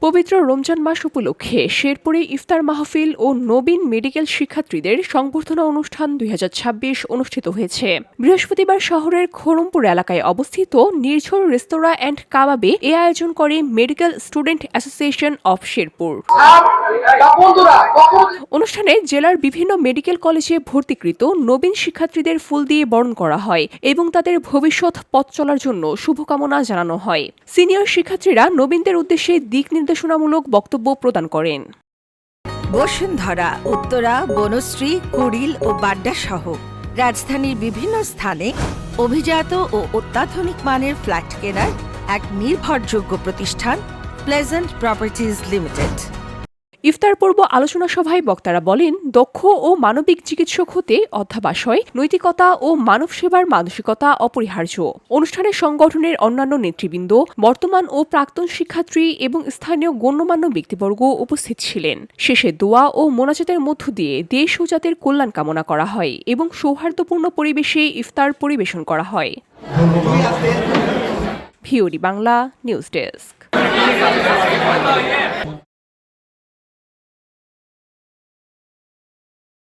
পবিত্র রমজান মাস উপলক্ষে শেরপুরে ইফতার মাহফিল ও নবীন মেডিকেল শিক্ষার্থীদের সংবর্ধনা অনুষ্ঠান ২০২৬ অনুষ্ঠিত হয়েছে। বৃহস্পতিবার শহরের খড়মপুর এলাকায় অবস্থিত নির্ঝর রেস্তোরাঁ অ্যান্ড কাবাবে এ আয়োজন করে medical student association of Sherpur. অনুষ্ঠানে জেলার বিভিন্ন মেডিকেল কলেজে ভর্তিকৃত নবীন শিক্ষার্থীদের ফুল দিয়ে বরণ করা হয় এবং তাদের ভবিষ্যৎ পথ চলার জন্য শুভকামনা জানানো হয়। সিনিয়র শিক্ষার্থীরা নবীনদের উদ্দেশ্যে দিক নির্দেশনামূলক বক্তব্য প্রদান করেন। বসুন্ধরা, উত্তরা, বনশ্রী, কুড়িল ও বাড্ডা সহ রাজধানীর বিভিন্ন স্থানে অভিজাত ও অত্যাধুনিক মানের ফ্ল্যাট কেনার এক নির্ভরযোগ্য প্রতিষ্ঠান প্লেজেন্ট প্রপার্টিজ লিমিটেড। ইফতার পূর্ব আলোচনা সভায় বক্তারা বলেন, দক্ষ ও মানবিক চিকিৎসক হতে অধ্যাবসায়, নৈতিকতা ও মানব সেবার মানসিকতা অপরিহার্য। অনুষ্ঠানে সংগঠনের অন্যান্য নেতৃবৃন্দ, বর্তমান ও প্রাক্তন শিক্ষার্থী এবং স্থানীয় গণ্যমান্য ব্যক্তিবর্গ উপস্থিত ছিলেন। শেষে দোয়া ও মোনাজাতের মধ্য দিয়ে দেশ ও জাতির কল্যাণ কামনা করা হয় এবং সৌহার্দ্যপূর্ণ পরিবেশে ইফতার পরিবেশন করা হয়। VOD Bangla news desk.